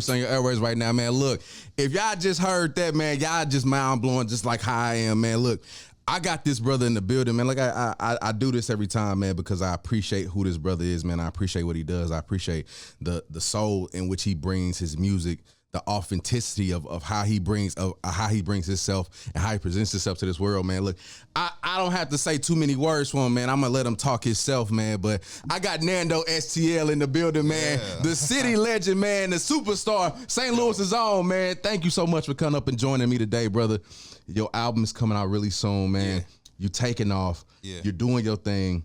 streets on your airways right now, man. Look, if y'all just heard that, man, y'all just mind blowing, just like how I am, man. Look, I got this brother in the building, man. Like I do this every time, man, because I appreciate who this brother is, man. I appreciate what he does. I appreciate the soul in which he brings his music, the authenticity of how he brings himself and how he presents himself to this world, man. Look, I don't have to say too many words for him, man. I'm gonna let him talk himself, man. But I got NandoSTL in the building, man. Yeah. The city legend, man. The superstar, St. Louis's own, man. Thank you so much for coming up and joining me today, brother. Your album is coming out really soon, man. Yeah. You're taking off. Yeah. You're doing your thing.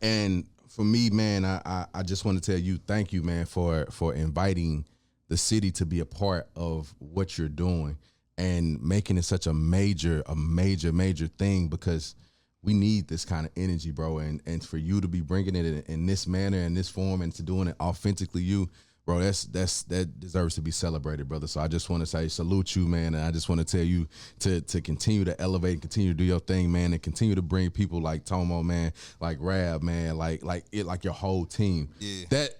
And for me, man, I just want to tell you, thank you, man, for inviting the city to be a part of what you're doing and making it such a major thing, because we need this kind of energy, bro. And for you to be bringing it in this manner, in this form, and to doing it authentically, you, bro, that deserves to be celebrated, brother. So I just want to say salute you, man. And I just want to tell you to continue to elevate and continue to do your thing, man, and continue to bring people like Tommo, man, like Rab, man, like your whole team. Yeah. That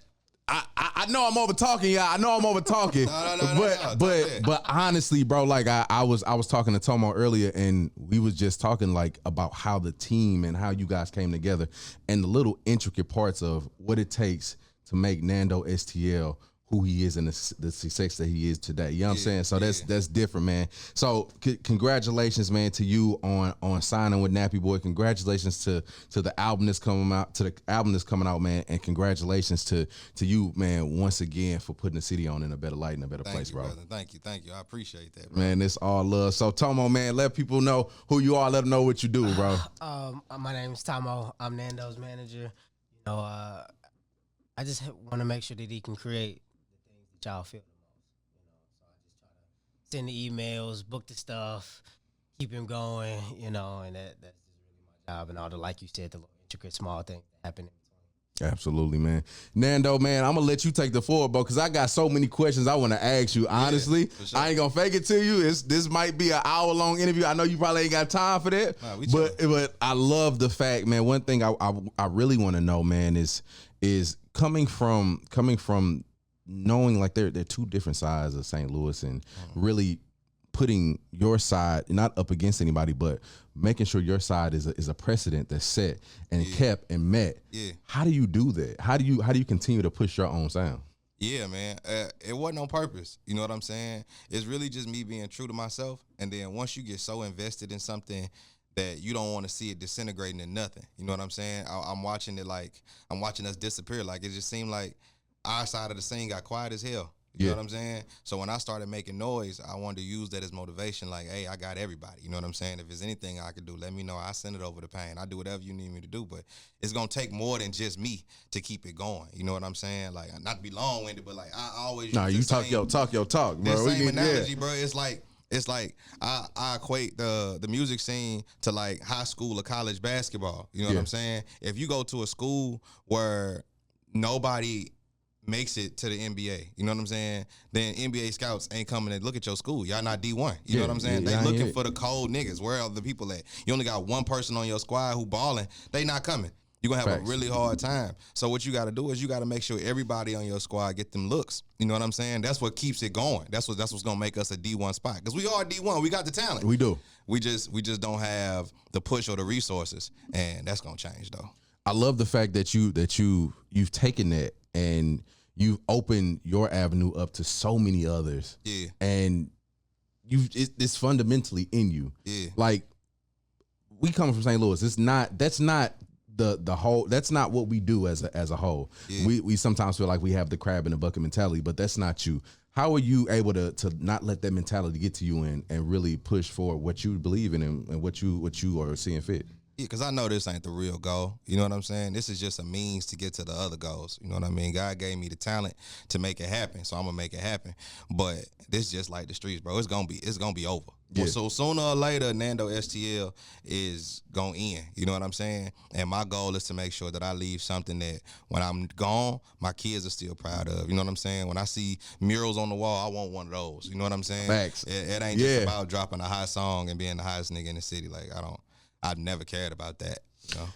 I know I'm over talking, y'all. I know I'm over talking. But honestly, bro, like I was talking to Tommo earlier, and we was just talking like about how the team and how you guys came together and the little intricate parts of what it takes to make NandoSTL who he is and the success that he is today. You know what I'm saying? So that's different, man. So congratulations, man, to you on signing with Nappyboy. Congratulations to the album that's coming out, man. And congratulations to you, man, once again for putting the city on in a better light and a better place, bro. Brother. Thank you. I appreciate that, bro. Man, it's all love. So Tommo, man, let people know who you are. Let them know what you do, bro. My name is Tommo. I'm Nando's manager. You know, I just want to make sure that he can create the things that y'all feel the most. You know, so I just try to send the emails, book the stuff, keep him going. You know, and that's just really my job. And all the, like you said, the little intricate small things that happen in between. Absolutely, man. Nando, man, I'm gonna let you take the floor, bro, because I got so many questions I want to ask you. Honestly, sure. I ain't gonna fake it to you. This might be an hour-long interview. I know you probably ain't got time for that, but I love the fact, man. One thing I really want to know, man, is coming from knowing like they're two different sides of St. Louis, and really putting your side not up against anybody, but making sure your side is a precedent that's set and kept and met. Yeah. How do you do that? How do you continue to push your own sound? Yeah, man. It wasn't on purpose. You know what I'm saying? It's really just me being true to myself. And then once you get so invested in something that you don't want to see it disintegrating in nothing. You know what I'm saying? I'm watching it like I'm watching us disappear. Like it just seemed like our side of the scene got quiet as hell. You know what I'm saying? So when I started making noise, I wanted to use that as motivation. Like, hey, I got everybody. You know what I'm saying? If there's anything I could do, let me know. I send it over to Pain. I do whatever you need me to do. But it's going to take more than just me to keep it going. You know what I'm saying? Like, not to be long-winded, but like I always use you talk your talk, bro. Same analogy, bro. It's like I equate the music scene to like high school or college basketball. You know what I'm saying? If you go to a school where nobody makes it to the NBA, you know what I'm saying? Then NBA scouts ain't coming to look at your school. Y'all not D1. You know what I'm saying? They looking for the cold niggas. Where are the people at? You only got one person on your squad who balling. They not coming. You're going to have a really hard time. So what you got to do is you got to make sure everybody on your squad get them looks. You know what I'm saying? That's what keeps it going. That's what's going to make us a D1 spot. Because we are D1. We got the talent. We do. We just don't have the push or the resources. And that's going to change, though. I love the fact that you've taken that and you've opened your avenue up to so many others. Yeah. And it's fundamentally in you. Yeah. Like, we come from St. Louis. That's not the whole, that's not what we do as a whole. Yeah. We sometimes feel like we have the crab in the bucket mentality, but that's not you. How are you able to not let that mentality get to you and really push for what you believe in and what you are seeing fit? Yeah, because I know this ain't the real goal. You know what I'm saying? This is just a means to get to the other goals. You know what I mean? God gave me the talent to make it happen, so I'm gonna make it happen. But this just like the streets, bro. It's gonna be over. Yeah. So sooner or later, NandoSTL is gonna end. You know what I'm saying? And my goal is to make sure that I leave something that when I'm gone, my kids are still proud of. You know what I'm saying? When I see murals on the wall, I want one of those. You know what I'm saying? Facts. It ain't just about dropping a hot song and being the hottest nigga in the city. Like I've never cared about that. You know?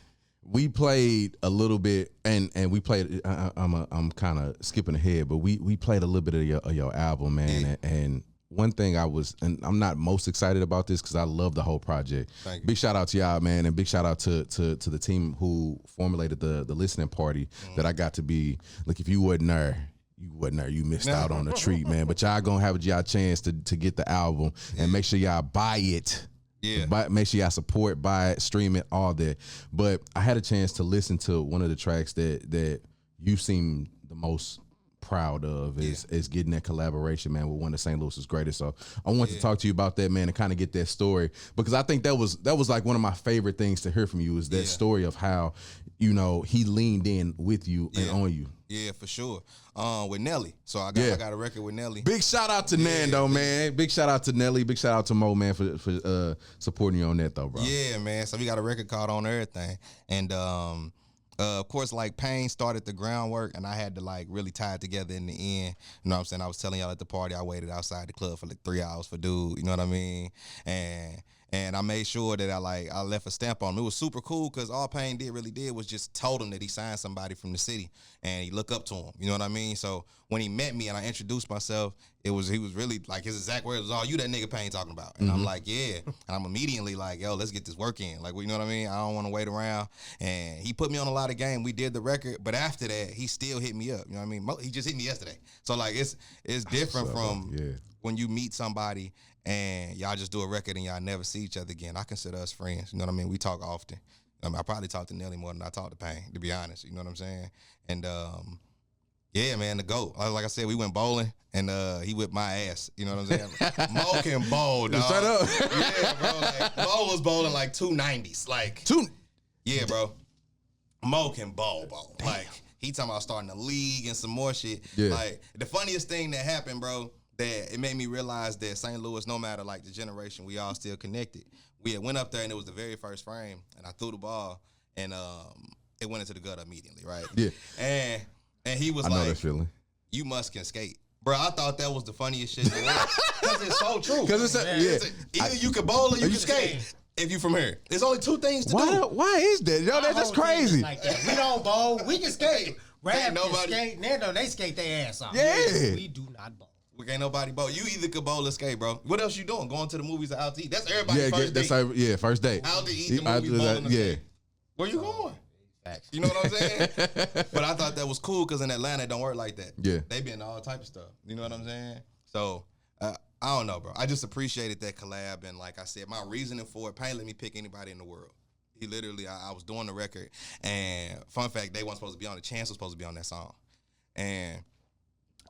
we played a little bit, and we played. I'm kind of skipping ahead, but we played a little bit of your album, man. Yeah. And one thing and I'm not most excited about this because I love the whole project. Thank you. Big shout out to y'all, man, and big shout out to the team who formulated the listening party that I got to be. Look, if you wasn't there. You missed out on the treat, man. But y'all gonna have y'all chance to get the album and make sure y'all buy it. Yeah. Make sure y'all support, buy it, stream it, all that. But I had a chance to listen to one of the tracks that you seem the most proud of is getting that collaboration, man, with one of St. Louis's greatest. So I want to talk to you about that, man, and kind of get that story, because I think that was like one of my favorite things to hear from you is that story of how, he leaned in with you and on you. Yeah, for sure. With Nelly. So I got a record with Nelly. Big shout out to Nando, man. Big shout out to Nelly. Big shout out to Mo, man, for supporting you on that though, bro. Yeah, man. So we got a record called On Everything. And of course, like Pain started the groundwork, and I had to like really tie it together in the end. You know what I'm saying? I was telling y'all at the party, I waited outside the club for like 3 hours for dude. You know what I mean? And I made sure that I left a stamp on him. It was super cool because all Pain really did was just told him that he signed somebody from the city and he looked up to him. You know what I mean? So when he met me and I introduced myself, he was really like, his exact words was, "Oh, you that nigga Pain talking about?" And I'm like, "Yeah." And I'm immediately like, "Yo, let's get this work in." Like, you know what I mean? I don't want to wait around. And he put me on a lot of game. We did the record, but after that, he still hit me up. You know what I mean? He just hit me yesterday. So like, it's different from when you meet somebody and y'all just do a record and y'all never see each other again. I consider us friends. You know what I mean? We talk often. I probably talk to Nelly more than I talk to Pain, to be honest. You know what I'm saying? And yeah, man, the GOAT. Like I said, we went bowling and he whipped my ass. You know what I'm saying? Mo can bowl, dog. Shut up. Yeah, bro. Like, Mo was bowling like 290s. Like, yeah, bro. Mo can bowl. Like, he talking about starting a league and some more shit. Yeah. Like, the funniest thing that happened, bro, that it made me realize that St. Louis, no matter like the generation, we all still connected. We had went up there and it was the very first frame, and I threw the ball and it went into the gutter immediately, right? Yeah. And he was I know that feeling. "You can skate." Bro, I thought that was the funniest shit in the world. Because it's so true. Because either you can bowl or you can skate. If you from here, there's only two things to do. Why is that? Yo, that's crazy. Like that. We don't bowl. We can skate. Rap can skate. Nando, they skate their ass off. Yeah. We do not bowl. We can't nobody bowl. You either could bowl or skate, bro. What else you doing? Going to the movies or out to eat? That's everybody's first date. First date. Out to eat, the movies, bowling, or skate. Where you going? You know what I'm saying? But I thought that was cool because in Atlanta, it don't work like that. Yeah. They be in all type of stuff. You know what I'm saying? So, I don't know, bro. I just appreciated that collab. And like I said, my reasoning for it, Pain let me pick anybody in the world. He literally, I was doing the record. And fun fact, they weren't supposed to be on it. Chance was supposed to be on that song. And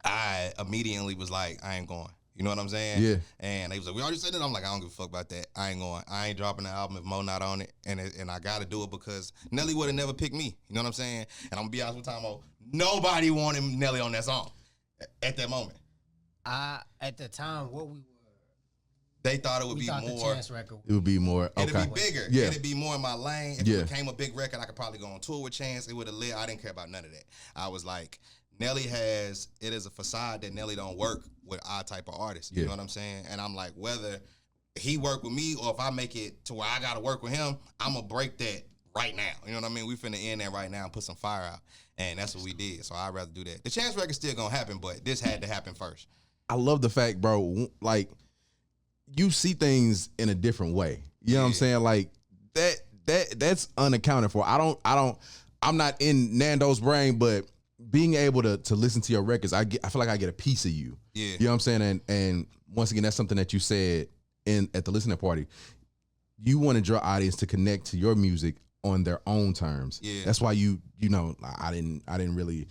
I immediately was like, I ain't going. You know what I'm saying? Yeah. And they was like, "We already said it." I'm like, I don't give a fuck about that. I ain't going. I ain't dropping the album if Mo not on it. And I got to do it because Nelly would have never picked me. You know what I'm saying? And I'm going to be honest with Tommo. Nobody wanted Nelly on that song at that moment. At the time, what we were. They thought it would be more. The Chance record. It would be more. Okay. It'd be bigger. Yeah. It'd be more in my lane. If it became a big record, I could probably go on tour with Chance. It would have lit. I didn't care about none of that. I was like, Nelly it is a facade that Nelly don't work with our type of artists. You know what I'm saying? And I'm like, whether he work with me or if I make it to where I got to work with him, I'm going to break that right now. You know what I mean? We finna end that right now and put some fire out. And that's what we did. So I'd rather do that. The Chance record's still going to happen, but this had to happen first. I love the fact, bro, like, you see things in a different way. You know what I'm saying? Like, that's unaccounted for. I'm not in Nando's brain, but being able to listen to your records, I feel like I get a piece of you. Yeah. You know what I'm saying? And once again, that's something that you said at the listening party. You want to draw audience to connect to your music on their own terms. Yeah. That's why I didn't really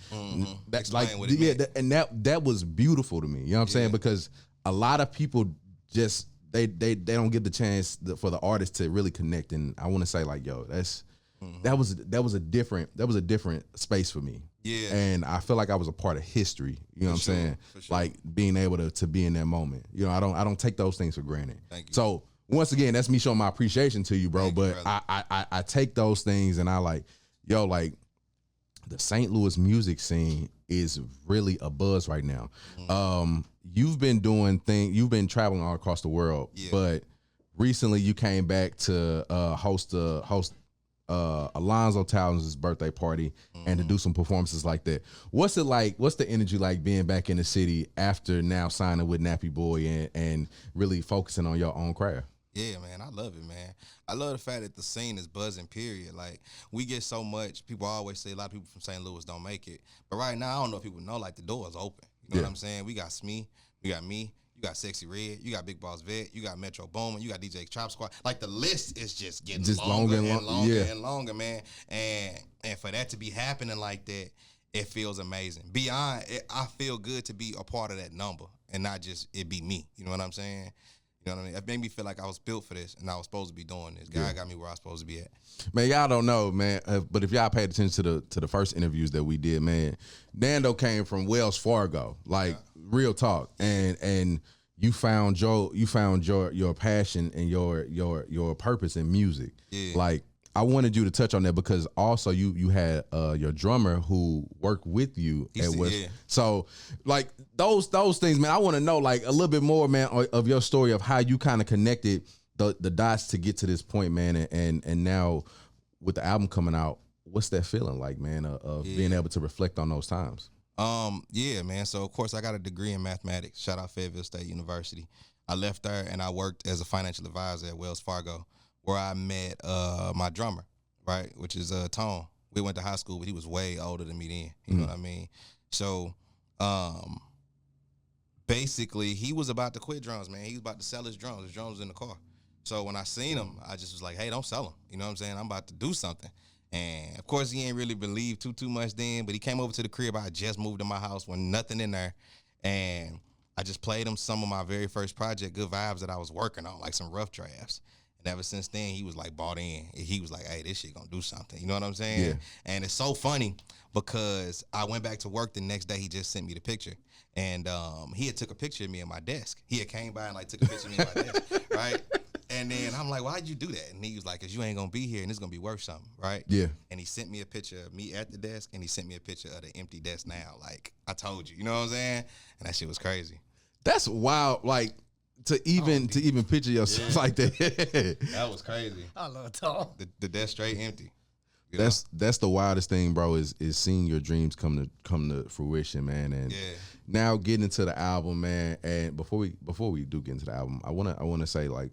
that's like that was beautiful to me. You know what I'm saying? Because a lot of people just they don't get the chance for the artist to really connect. And I want to say, like, yo, that was a different space for me. Yeah. And I feel like I was a part of history. You know what I'm saying? Like, being able to be in that moment. You know, I don't take those things for granted. Thank you. So once again, that's me showing my appreciation to you, bro. But I take those things and I like, yo, like, the St. Louis music scene is really a buzz right now. You've been traveling all across the world, but recently you came back to host Alonzo Townsend's birthday party and to do some performances like that. What's it like? What's the energy like being back in the city after now signing with Nappyboy and really focusing on your own craft? Yeah, man, I love it, man. I love the fact that the scene is buzzing, period. Like, we get so much. People always say a lot of people from St. Louis don't make it. But right now, I don't know if people know, like, the door is open. You know what I'm saying? We got Smee, we got me, you got Sexy Red, you got Big Boss Vet, you got Metro Boomin, you got DJ Chop Squad. Like, the list is just getting longer and longer, man. And for that to be happening like that, it feels amazing. Beyond, I feel good to be a part of that number and not just it be me. You know what I'm saying? You know what I mean? It made me feel like I was built for this and I was supposed to be doing this. God got me where I was supposed to be at. Man, y'all don't know, man, but if y'all paid attention to the first interviews that we did, man, Nando came from Wells Fargo, like real talk, and you found your passion and your purpose in music. Yeah. Like, I wanted you to touch on that because also you had your drummer who worked with you at West. Yeah. So like those things, man, I want to know like a little bit more, man, of your story of how you kind of connected the dots to get to this point, man, and now with the album coming out, what's that feeling like, man, of being able to reflect on those times? Yeah, man. So of course I got a degree in mathematics. Shout out Fayetteville State University. I left there and I worked as a financial advisor at Wells Fargo, where I met my drummer, right, which is Tommo. We went to high school, but he was way older than me then. You know what I mean? So basically, he was about to quit drums, man. He was about to sell his drums. His drums was in the car. So when I seen him, I just was like, hey, don't sell them. You know what I'm saying? I'm about to do something. And, of course, he ain't really believed too much then, but he came over to the crib. I just moved to my house with nothing in there, and I just played him some of my very first project, Good Vibes, that I was working on, like some rough drafts. And ever since then, he was like bought in. He was like, hey, this shit gonna do something. You know what I'm saying? Yeah. And it's so funny because I went back to work the next day. He just sent me the picture. And he had took a picture of me at my desk. He had came by and like took a picture of me at my desk, right? And then I'm like, why'd you do that? And he was like, because you ain't gonna be here and it's gonna be worth something, right? Yeah. And he sent me a picture of me at the desk and he sent me a picture of the empty desk now. Like, I told you know what I'm saying? And that shit was crazy. That's wild. Like, to even picture yourself like that. That was crazy. I love Tom. The desk straight empty. That's the wildest thing, bro, is seeing your dreams come to fruition, man. And now getting into the album, man. And before we do get into the album, I wanna say, like,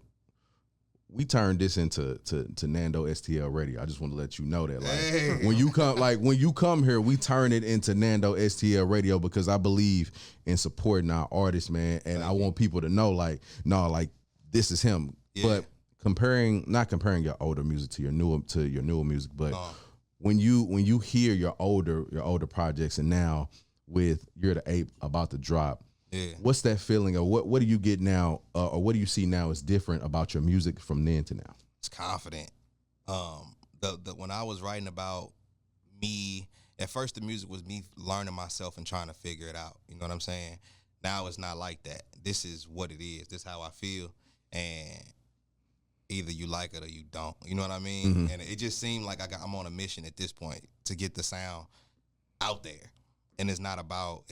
we turned this into NandoSTL radio. I just want to let you know that, like, when you come here, we turn it into NandoSTL radio because I believe in supporting our artists, man. And I want people to know, like, no, like, this is him. Yeah. But not comparing your older music to your newer music, but when you hear your older projects and now with You're the Ape about to drop. Yeah. What's that feeling, or what do you get now, or what do you see now is different about your music from then to now? It's confident. When I was writing about me, at first the music was me learning myself and trying to figure it out. You know what I'm saying? Now it's not like that. This is what it is. This is how I feel, and either you like it or you don't. You know what I mean? Mm-hmm. And it just seemed like I'm on a mission at this point to get the sound out there, and it's not about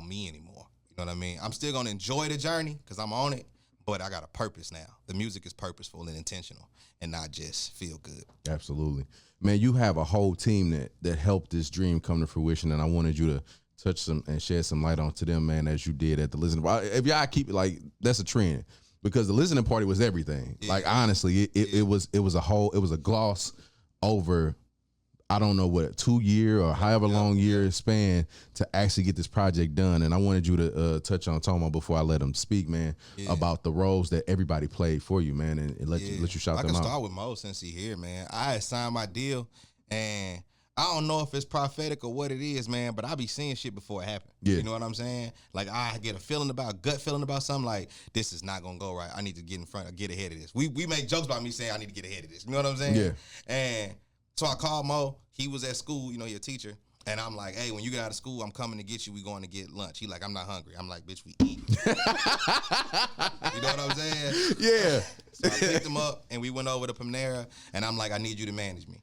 me anymore. You know what I mean? I'm still gonna enjoy the journey because I'm on it, but I got a purpose now. The music is purposeful and intentional, and not just feel good. Absolutely, man. You have a whole team that helped this dream come to fruition, and I wanted you to touch some and shed some light onto them, man, as you did at the listening party. If y'all keep it like that's a trend, because the listening party was everything. Yeah. Like, honestly, it was a gloss over, I don't know what, 2 year or however long year span to actually get this project done. And I wanted you to touch on Tommo before I let him speak, man, about the roles that everybody played for you, man, and let you shout them out. I can start with Mo since he here, man. I had signed my deal, and I don't know if it's prophetic or what it is, man, but I be seeing shit before it happens. Yeah. You know what I'm saying? Like, I get a gut feeling about something, like, this is not gonna go right. I need to get in front, get ahead of this. We make jokes about me saying I need to get ahead of this. You know what I'm saying? Yeah. And so I called Mo. He was at school, you know, he a teacher. And I'm like, hey, when you get out of school, I'm coming to get you. We going to get lunch. He like, I'm not hungry. I'm like, bitch, we eat. You know what I'm saying? Yeah. So I picked him up, and we went over to Panera, and I'm like, I need you to manage me.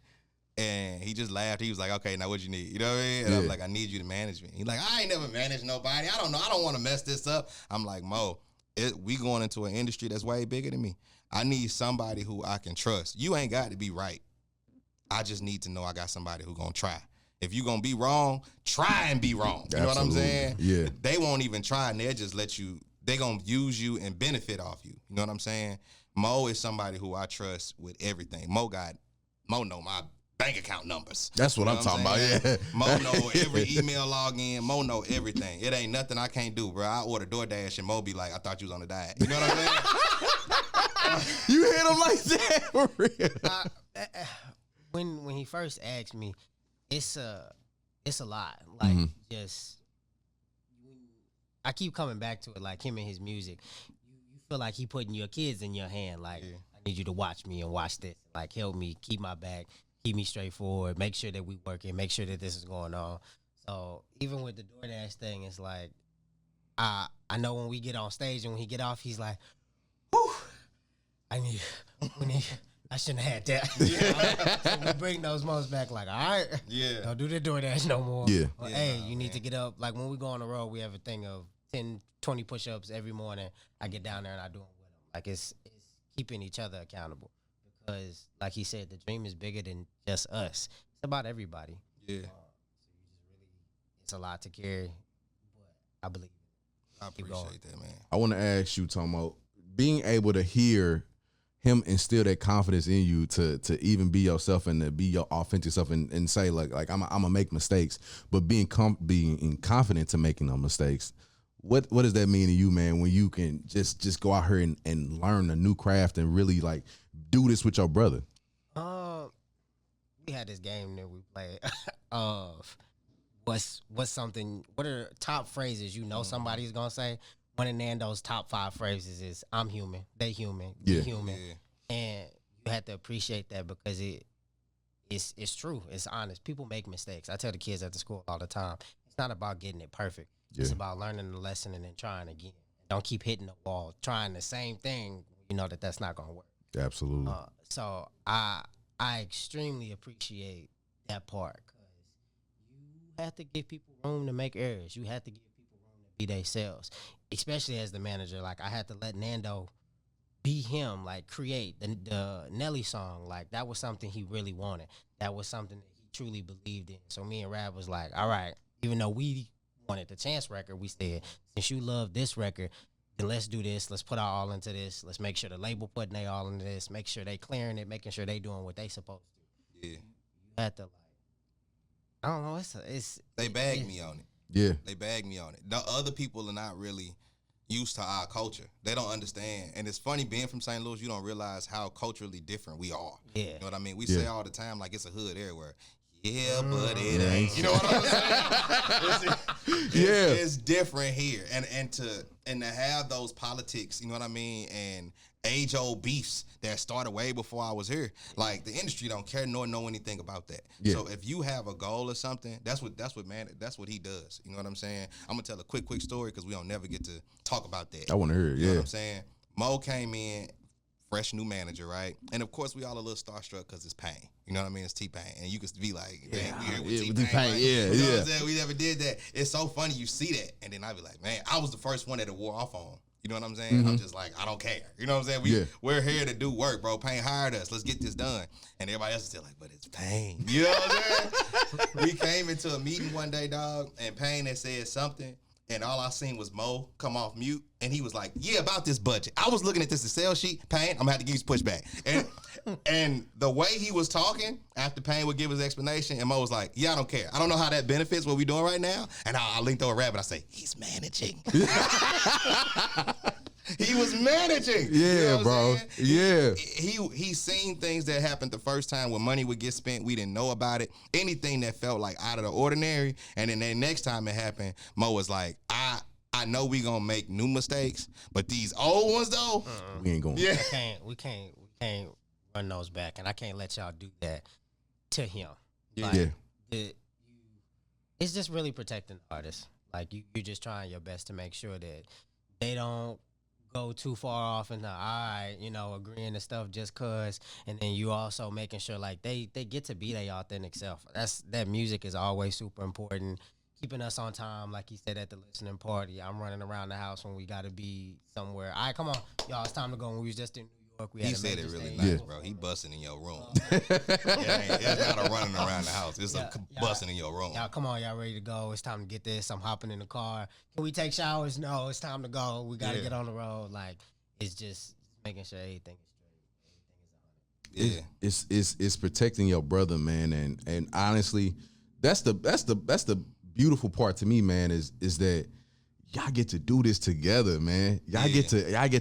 And he just laughed. He was like, okay, now what you need? You know what I mean? And I'm like, I need you to manage me. He's like, I ain't never managed nobody. I don't know. I don't want to mess this up. I'm like, Mo, we going into an industry that's way bigger than me. I need somebody who I can trust. You ain't got to be right. I just need to know I got somebody who gonna try. If you gonna be wrong, try and be wrong. You know what I'm saying? Yeah. They won't even try, and they'll just let you. They gonna use you and benefit off you. You know what I'm saying? Mo is somebody who I trust with everything. Mo know my bank account numbers. That's what I'm talking about. Yeah. Mo know every email login. Mo know everything. It ain't nothing I can't do, bro. I order DoorDash and Mo be like, I thought you was on the diet. You know what I'm saying? You hit him like that for real. When he first asked me, it's a lot. Like just I keep coming back to it, like him and his music. You feel like he putting your kids in your hand. Like, I need you to watch me and watch this. Like, help me, keep my back, keep me straightforward, make sure that we working, make sure that this is going on. So even with the DoorDash thing, it's like I know when we get on stage and when he get off, he's like, whew, I shouldn't have had that. So we bring those moments back like, all right, don't do the DoorDash no more. Yeah. Or, hey, you need to get up. Like when we go on the road, we have a thing of 10, 20 push-ups every morning. I get down there and I do them with them. Like it's keeping each other accountable because, like he said, the dream is bigger than just us. It's about everybody. Yeah. So it's a lot to carry, but I believe it. I appreciate that, man. I want to ask you, Tommo, being able to hear him instill that confidence in you to even be yourself and to be your authentic self and say like I'm gonna make mistakes, but being confident to making those mistakes. What does that mean to you, man, when you can just go out here and learn a new craft and really like do this with your brother? We had this game that we played of what are top phrases you know somebody's gonna say. One of Nando's top 5 phrases is "I'm human, they human, we human," and you have to appreciate that because it's true, it's honest. People make mistakes. I tell the kids at the school all the time. It's not about getting it perfect. It's about learning the lesson and then trying again. Don't keep hitting the wall, trying the same thing. You know that's not gonna work. Absolutely. So I extremely appreciate that part because you have to give people room to make errors. You have to give people room to be themselves. Especially as the manager, like I had to let Nando be him, like create the Nelly song. Like that was something he really wanted. That was something that he truly believed in. So me and Rab was like, all right, even though we wanted the Chance record, we said, since you love this record, then let's do this. Let's put our all into this. Let's make sure the label putting they all into this. Make sure they clearing it, making sure they doing what they supposed to. Yeah. You had to like, I don't know. They bagged me on it. Yeah. They bagged me on it. The other people are not really used to our culture. They don't understand. And it's funny, being from St. Louis, you don't realize how culturally different we are. Yeah. You know what I mean? We say all the time like it's a hood everywhere. Yeah, but it ain't. You know what I'm saying? It's different here. And to have those politics, you know what I mean, and age-old beefs that started way before I was here. Like the industry don't care nor know anything about that. Yeah. So if you have a goal or something, that's what he does. You know what I'm saying? I'm gonna tell a quick story because we don't never get to talk about that. I want to hear it. You know what I'm saying? Mo came in, fresh new manager, right? And of course we all a little starstruck because it's Pain. You know what I mean? It's T-Pain. And you could be like, dang, we here with T-Pain. Right? Yeah, you know what I'm saying? We never did that. It's so funny you see that. And then I be like, man, I was the first one that it wore off on. You know what I'm saying? Mm-hmm. I'm just like, I don't care. You know what I'm saying? We're here to do work, bro. Pain hired us. Let's get this done. And everybody else is still like, but it's Pain. You know what I'm saying? We came into a meeting one day, dog, and Pain had said something, and all I seen was Mo come off mute, and he was like, yeah, about this budget. I was looking at this Excel sheet, Pain, I'm gonna have to give you some pushback. And the way he was talking, after Pain would give his explanation, and Mo was like, yeah, I don't care. I don't know how that benefits what we doing right now. And I linked over Rabbit, I say, he's managing. He was managing. Yeah, you know bro. Yeah. He seen things that happened the first time when money would get spent. We didn't know about it. Anything that felt like out of the ordinary. And then the next time it happened, Mo was like, I know we gonna make new mistakes, but these old ones though, we ain't going. Yeah. We can't run those back, and I can't let y'all do that to him. Yeah. Like, it's just really protecting the artists. Like you're just trying your best to make sure that they don't go too far off and agreeing to stuff just cause, and then you also making sure like they get to be their authentic self. That music is always super important. Keeping us on time, like he said at the listening party. I'm running around the house when we got to be somewhere. All right, come on, y'all, it's time to go. When we was just in New York. We He had a said major it really stage. nice, bro. He busting in your room. It's not a running around the house. It's a busting in your room. Y'all, come on, y'all ready to go? It's time to get this. I'm hopping in the car. Can we take showers? No, it's time to go. We got to get on the road. Like, it's just making sure everything is straight. It's protecting your brother, man, and honestly, that's the beautiful part to me, man, is that y'all get to do this together, man. Y'all get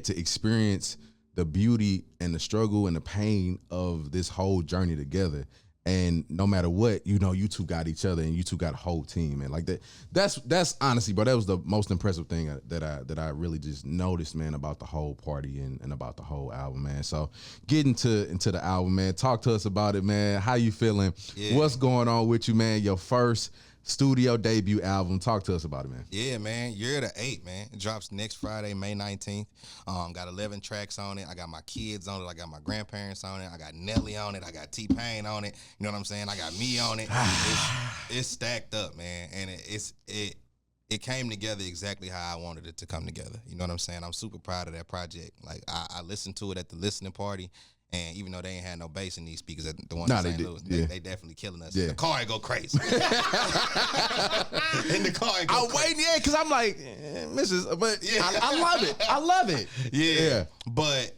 to experience the beauty and the struggle and the pain of this whole journey together. And no matter what, you know, you two got each other and you two got a whole team, man. Like that's honestly, bro, that was the most impressive thing that I really just noticed, man, about the whole party and about the whole album, man. So getting into the album, man, talk to us about it, man. How you feeling? Yeah. What's going on with you, man? Your first studio debut album. Talk to us about it, man. Yeah, man. Year to 8, man. It drops next Friday, May 19th. Got 11 tracks on it. I got my kids on it. I got my grandparents on it. I got Nelly on it. I got T-Pain on it. You know what I'm saying? I got me on it. It's stacked up, man. And it came together exactly how I wanted it to come together. You know what I'm saying? I'm super proud of that project. Like, I listened to it at the listening party. And even though they ain't had no bass in these speakers, the ones in St. Louis, they definitely killing us. Yeah. The car ain't go crazy. In the car ain't go crazy. Waiting, because I'm like, Mrs. But yeah. I love it. I love it. Yeah. But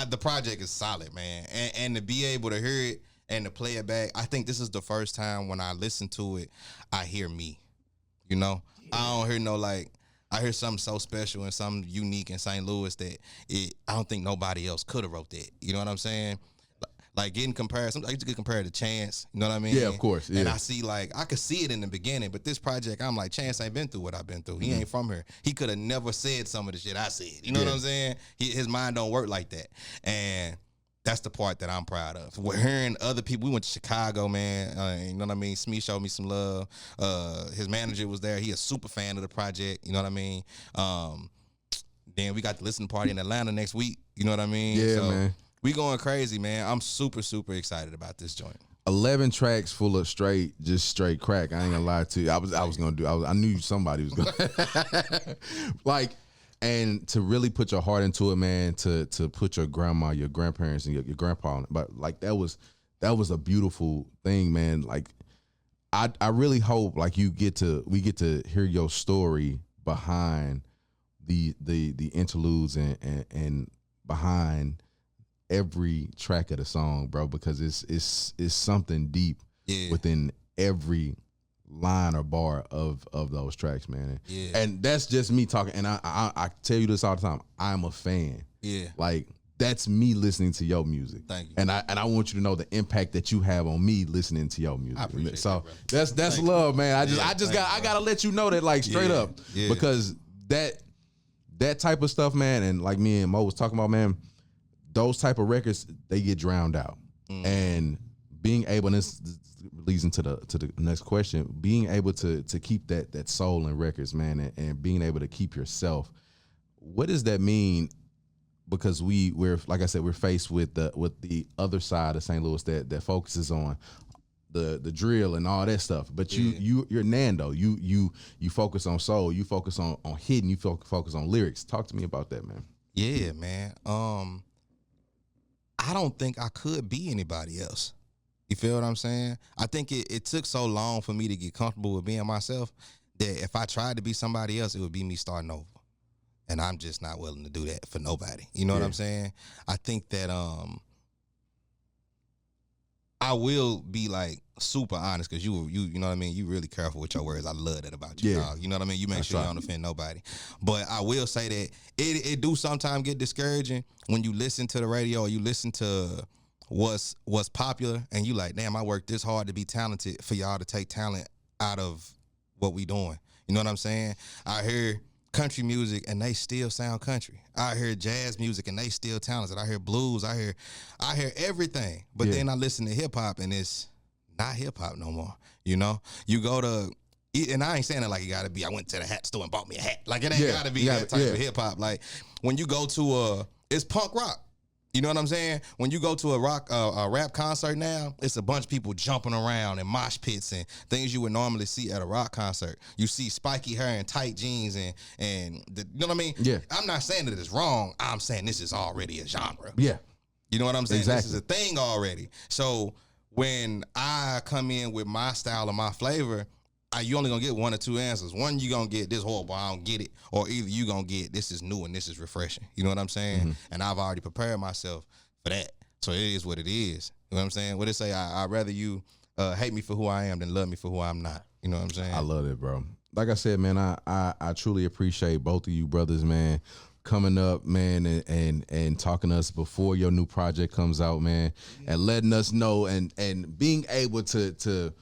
the project is solid, man. And to be able to hear it and to play it back, I think this is the first time when I listen to it, I hear me. You know? Yeah. I don't hear no, like, I hear something so special and something unique in St. Louis that I don't think nobody else could have wrote that. You know what I'm saying? Like getting compared, sometimes I used to get compared to Chance. You know what I mean? Yeah, of course. Yeah. And I see, like, I could see it in the beginning, but this project, I'm like, Chance ain't been through what I've been through. He ain't from here. He could have never said some of the shit I said. You know what I'm saying? His mind don't work like that. And that's the part that I'm proud of. We're hearing other people. We went to Chicago, man. You know what I mean? Smee showed me some love. His manager was there. He a super fan of the project. You know what I mean? Then we got the listening party in Atlanta next week. You know what I mean? Yeah, so man. We going crazy, man. I'm super, super excited about this joint. 11 tracks full of straight crack. I ain't gonna lie to you. I knew somebody was gonna like. And to really put your heart into it, man, to put your grandma, your grandparents, and your grandpa on it. But like that was a beautiful thing, man. Like I really hope like we get to hear your story behind the interludes and behind every track of the song, bro, because it's something deep within every line or bar of those tracks, man. And that's just me talking. And I tell you this all the time. I'm a fan. Yeah. Like that's me listening to your music. Thank you. And I want you to know the impact that you have on me listening to your music. I appreciate so that, that's love, man. I gotta let you know that like straight up. Yeah. Because that type of stuff, man, and like me and Mo was talking about, man, those type of records, they get drowned out. And being able, and this leads into the next question, being able to keep that soul in records, man, and being able to keep yourself, what does that mean? Because we're like I said, we're faced with the other side of St. Louis that focuses on the drill and all that stuff. But you're Nando. You focus on soul. You focus on hidden. You focus on lyrics. Talk to me about that, man. Yeah, man. I don't think I could be anybody else. You feel what I'm saying? I think it took so long for me to get comfortable with being myself that if I tried to be somebody else, it would be me starting over. And I'm just not willing to do that for nobody. You know what I'm saying? I think that I will be like super honest because you know what I mean? You really careful with your words. I love that about you, dog. You know what I mean? You make sure you don't offend nobody. But I will say that it do sometimes get discouraging when you listen to the radio or you listen to what's popular and you like, damn, I worked this hard to be talented for y'all to take talent out of what we doing. You know what I'm saying? I hear country music and they still sound country. I hear jazz music and they still talented. I hear blues. I hear everything. But then I listen to hip hop and it's not hip hop no more. You know, you go to, and I ain't saying it like it gotta be, I went to the hat store and bought me a hat. Like it ain't gotta be that type of hip hop. Like when you go to it's punk rock. You know what I'm saying? When you go to a rap concert now, it's a bunch of people jumping around in mosh pits and things you would normally see at a rock concert. You see spiky hair and tight jeans and you know what I mean? Yeah. I'm not saying that it's wrong. I'm saying this is already a genre. Yeah. You know what I'm saying? Exactly. This is a thing already. So when I come in with my style and my flavor, you only gonna get one or two answers. One, you gonna get this horrible, I don't get it, or either you gonna get this is new and this is refreshing. You know what I'm saying? And I've already prepared myself for that. So it is what it is. You know what I'm saying? What they say, I'd rather you hate me for who I am than love me for who I'm not. You know what I'm saying? I love it, bro. Like I said, man, I truly appreciate both of you brothers, man, coming up, man, and talking to us before your new project comes out, man, and letting us know and being able to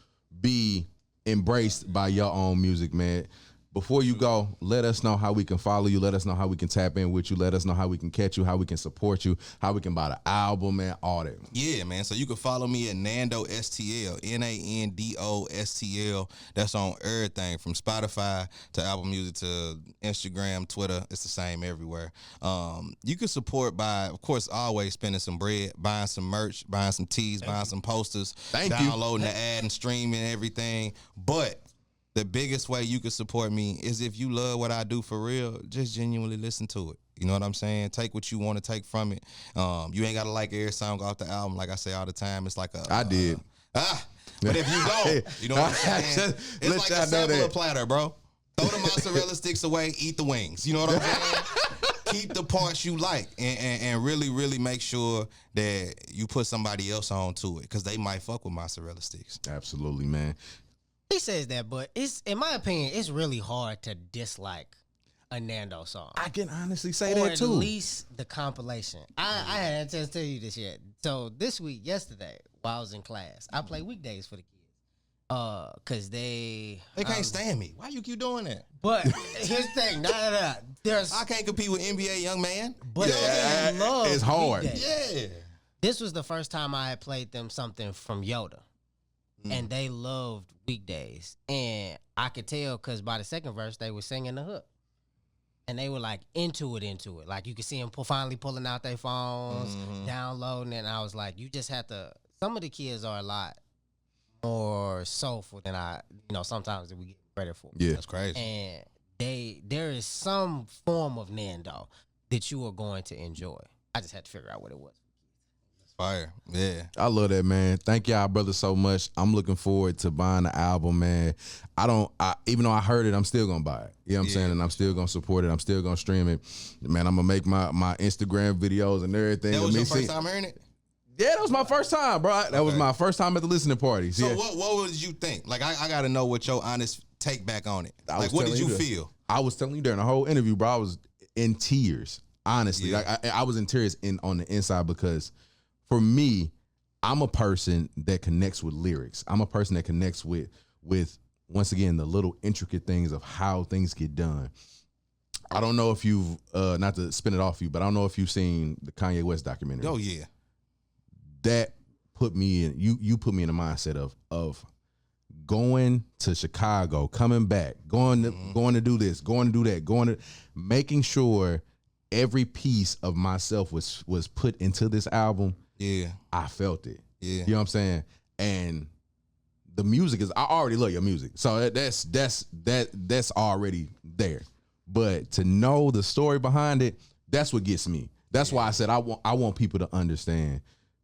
be embraced by your own music, man. Before you go, let us know how we can follow you. Let us know how we can tap in with you. Let us know how we can catch you, how we can support you, how we can buy the album, man, all that. Yeah, man. So you can follow me at NandoSTL, NandoSTL. That's on everything from Spotify to Apple Music to Instagram, Twitter. It's the same everywhere. You can support by, of course, always spending some bread, buying some merch, buying some tees, buying some posters, downloading the ad and streaming everything. But the biggest way you can support me is if you love what I do for real, just genuinely listen to it. You know what I'm saying? Take what you want to take from it. You ain't got to like every song off the album. Like I say all the time, it's like a... I did. But if you don't, you know what I'm saying? It's like a sampler platter, bro. Throw the mozzarella sticks away, eat the wings. You know what I'm saying? Keep the parts you like and really, really make sure that you put somebody else on to it because they might fuck with mozzarella sticks. Absolutely, man. He says that, but it's, in my opinion, it's really hard to dislike a Nando song. I can honestly say or that too. at least the compilation. I had a chance to tell you this yet. So this week, yesterday, while I was in class, I played weekdays for the kids. Cause they can't stand me. Why you keep doing that? But here's the thing, there's I can't compete with NBA young man. but they love it's hard. weekdays. Yeah. This was the first time I had played them something from Y.O.T.A. And they loved weekdays. And I could tell because by the second verse, they were singing the hook. And they were like into it. Like you could see them finally pulling out their phones, downloading it. And I was like, you just have to, some of the kids are a lot more soulful than sometimes we get credit for. Yeah. That's crazy. And there is some form of Nando that you are going to enjoy. I just had to figure out what it was. Fire. Yeah. I love that, man. Thank y'all, brother, so much. I'm looking forward to buying the album, man. Even though I heard it, I'm still gonna buy it. You know what I'm saying? And I'm still gonna support it. I'm still gonna stream it. Man, I'm gonna make my Instagram videos and everything. That was your first time hearing it? Yeah, that was my first time, bro. That was my first time at the listening parties. So yeah. what did you think? Like I gotta know what your honest take back on it. Like what did you feel? I was telling you during the whole interview, bro, I was in tears. Honestly. Yeah. Like I was in tears on the inside because for me, I'm a person that connects with lyrics. I'm a person that connects with once again the little intricate things of how things get done. I don't know if you've not to spin it off you, but I don't know if you've seen the Kanye West documentary. Oh yeah. That put me in you put me in the mindset of going to Chicago, coming back, going to do this, going to do that, making sure every piece of myself was put into this album. Yeah. I felt it. Yeah. You know what I'm saying? And the music I already love your music. So that's already there. But to know the story behind it, that's what gets me. That's why I said I want people to understand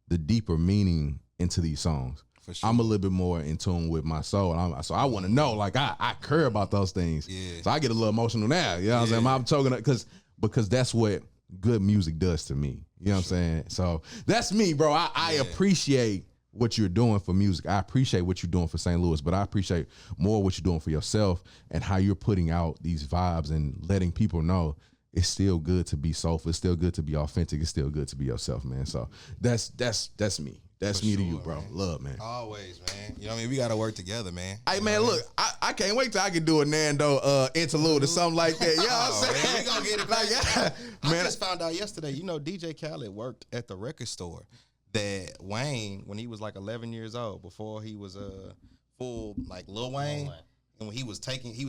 the deeper meaning into these songs. For sure. I'm a little bit more in tune with my soul. So I want to know, like I care about those things. Yeah. So I get a little emotional now. You know what I'm saying? I'm choking because that's what good music does to me. You know what I'm saying? So that's me, bro. I appreciate what you're doing for music. I appreciate what you're doing for St. Louis, but I appreciate more what you're doing for yourself and how you're putting out these vibes and letting people know it's still good to be soulful. It's still good to be authentic. It's still good to be yourself, man. So that's me. That's For me to sure, you, bro. man. Love, man. Always, man. You know what I mean? We got to work together, man. Hey, man, look, I can't wait till I can do a Nando interlude or something like that. You know what I'm saying? Man, we gonna get it Like, back. I man, just found out yesterday, DJ Khaled worked at the record store that Wayne, when he was like 11 years old, before he was full, like Lil Wayne, and when he was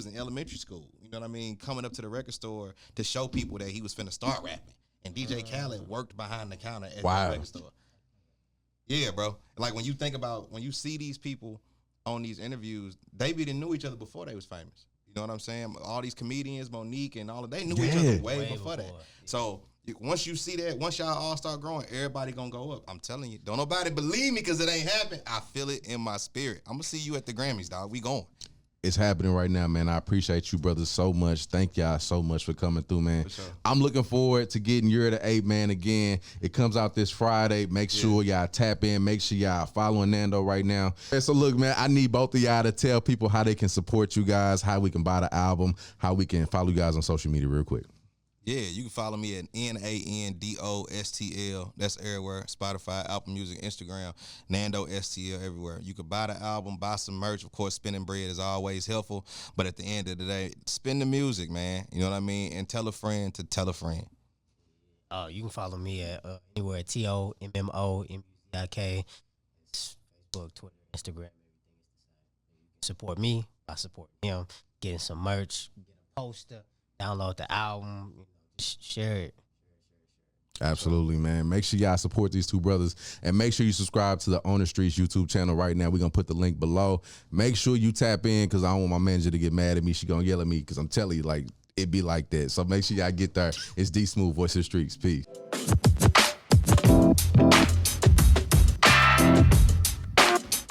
in elementary school, you know what I mean, coming up to the record store to show people that he was finna start rapping. And DJ Khaled worked behind the counter at the record store. Yeah, bro. Like when you see these people on these interviews, they didn't knew each other before they was famous. You know what I'm saying? All these comedians, Monique and all of they knew each other way before that. So Once you see that, once y'all all start growing, everybody gonna go up. I'm telling you. Don't nobody believe me because it ain't happened. I feel it in my spirit. I'm gonna see you at the Grammys, dog. We going. It's happening right now, man. I appreciate you, brothers, so much. Thank y'all so much for coming through, man. For sure. I'm looking forward to getting Y.O.T.A, man, again. It comes out this Friday. Make sure y'all tap in. Make sure y'all following Nando right now. And so, look, man, I need both of y'all to tell people how they can support you guys, how we can buy the album, how we can follow you guys on social media real quick. Yeah, you can follow me at NandoSTL. That's everywhere. Spotify, Apple Music, Instagram, NandoSTL everywhere. You can buy the album, buy some merch. Of course, spending bread is always helpful. But at the end of the day, spend the music, man. You know what I mean? And tell a friend to tell a friend. You can follow me at anywhere at TOMMO MUZIK. Facebook, Twitter, Instagram, everything is the same. You can support me, I support him. Getting some merch, get a poster, download the album, share it. Absolutely, man. Make sure y'all support these two brothers and make sure you subscribe to the Owner Streets YouTube channel right now. We're going to put the link below. Make sure you tap in because I don't want my manager to get mad at me. She going to yell at me because I'm telling you, like, it be like that. So make sure y'all get there. It's Dsmoovee, Voice of the Streets. Peace.